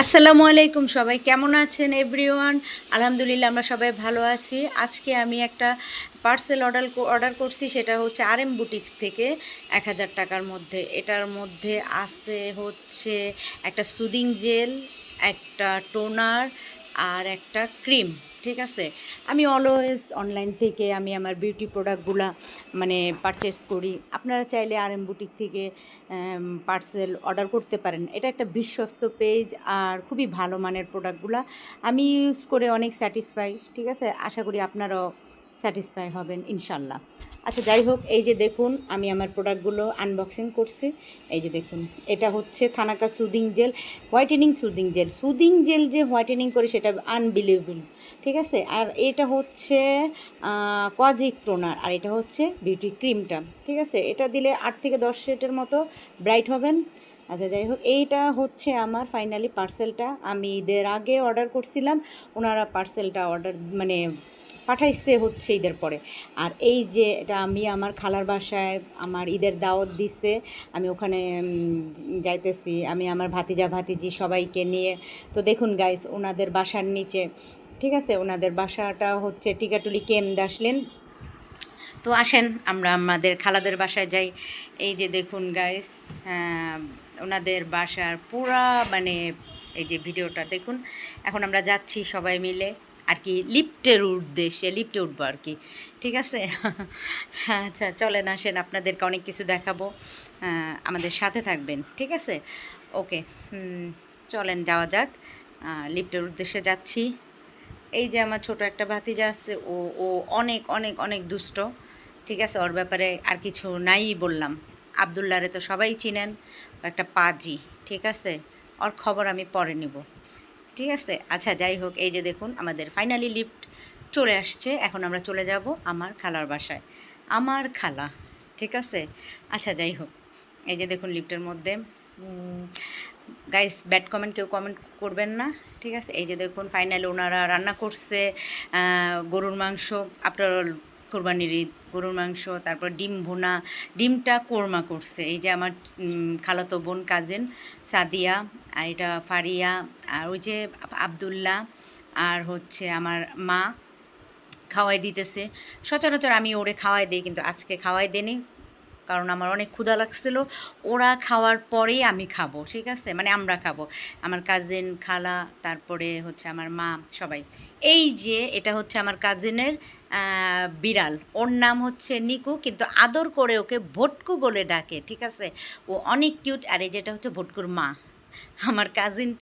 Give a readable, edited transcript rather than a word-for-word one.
আসসালামু আলাইকুম, সবাই কেমন আছেন এভরিওয়ান? আলহামদুলিল্লাহ আমরা সবাই ভালো আছি। আজকে আমি একটা পার্সেল অর্ডার করছি, সেটা হচ্ছে RM বুটিক্স থেকে 1000 টাকার মধ্যে। এটার মধ্যে আছে হচ্ছে একটা সুদিং জেল, একটা টোনার আর একটা ক্রিম। ঠিক আছে, আমি অলওয়েজ অনলাইন থেকে আমি আমার বিউটি প্রোডাক্টগুলা পারচেস করি। আপনারা চাইলে RM বুটিক থেকে পার্সেল অর্ডার করতে পারেন। এটা একটা বিশ্বস্ত পেজ আর খুবই ভালো মানের প্রোডাক্টগুলা আমি ইউজ করে অনেক স্যাটিসফাই। ঠিক আছে, আশা করি আপনারাও স্যাটিসফাই হবেন ইনশাল্লাহ। আচ্ছা, যাই হোক, এই যে দেখুন আমি আমার প্রোডাক্টগুলো আনবক্সিং করছি। এই যে দেখুন, এটা হচ্ছে thanaka soothing jail, soothing jail যে হোয়াইটেনিং করে সেটা আনবিলিভেবল। ঠিক আছে, আর এটা হচ্ছে কজিক টোনার, আর এটা হচ্ছে বিউটি ক্রিমটা। ঠিক আছে, এটা দিলে 8 থেকে 10 সেটের মতো ব্রাইট হবেন। আচ্ছা, যাই হোক, এইটা হচ্ছে আমার ফাইনালি পার্সেলটা। আমি ঈদের আগে অর্ডার করছিলাম, ওনারা পার্সেলটা পাঠাইছে হচ্ছে ঈদের পরে। আর এই যে এটা আমি আমার খালার বাসায় আমার ঈদের দাওয়াত দিছে, আমি ওখানে যাইতেছি, আমি আমার ভাতিজি সবাইকে নিয়ে। তো দেখুন গাইস, ওনাদের বাসার নিচে, ঠিক আছে, ওনাদের বাসাটা হচ্ছে টিকাটুলি আসলেন। তো আসেন আমরা আমাদের খালাদের বাসায় যাই। এই যে দেখুন গাইস, ওনাদের বাসার পুরা এই যে ভিডিওটা দেখুন। এখন আমরা যাচ্ছি সবাই মিলে আর কি, লিফটে উঠবো আর কি। ঠিক আছে আচ্ছা চলেন, আসেন, আপনাদেরকে অনেক কিছু দেখাবো, আমাদের সাথে থাকবেন। ঠিক আছে, ওকে, চলেন যাওয়া যাক। লিফটের উদ্দেশ্যে যাচ্ছি। এই যে আমার ছোট একটা ভাতিজা আছে, ও ও অনেক অনেক অনেক দুষ্ট। ঠিক আছে, ওর ব্যাপারে আর কিছু নাই বললাম। আবদুল্লারে তো সবাই চিনেন, ও একটা পাজি। ঠিক আছে, ওর খবর আমি পরে নিব। ঠিক আছে, আচ্ছা যাই হোক, এই যে দেখুন আমাদের ফাইনালি লিফট চলে আসছে। এখন আমরা চলে যাব আমার খালার বাসায়, আমার খালা। ঠিক আছে, আচ্ছা যাই হোক, এই যে দেখুন লিফটের মধ্যে, গাইস ব্যাড কমেন্ট কেউ কমেন্ট করবেন না। ঠিক আছে, এই যে দেখুন ফাইনালি ওনারা রান্না করছে গরুর মাংস, আপনার কোরবানির ঈদ গরুর মাংস, তারপর ডিম ভুনা, ডিমটা কোরমা করছে এই যে আমার খালাতো বোন কাজিন সাদিয়া, আর এটা ফারিয়া, আর ওই যে আবদুল্লাহ, আর হচ্ছে আমার মা খাওয়াই দিতেছে। সচরাচর আমি ওরে খাওয়াই দিই, কিন্তু আজকে খাওয়াই দেনি, কারণ আমার অনেক ক্ষুধা লাগছিল। ওরা খাওয়ার পরেই আমি খাবো। ঠিক আছে, আমরা খাবো, আমার কাজিন, খালা, তারপরে হচ্ছে আমার মা, সবাই। এই যে এটা হচ্ছে আমার কাজিনের বিড়াল, ওর নাম হচ্ছে নিকু, কিন্তু আদর করে ওকে ভটকু বলে ডাকে। ঠিক আছে, ও অনেক কিউট। আর এই যেটা হচ্ছে ভটকুর মা, আমার কাজিন।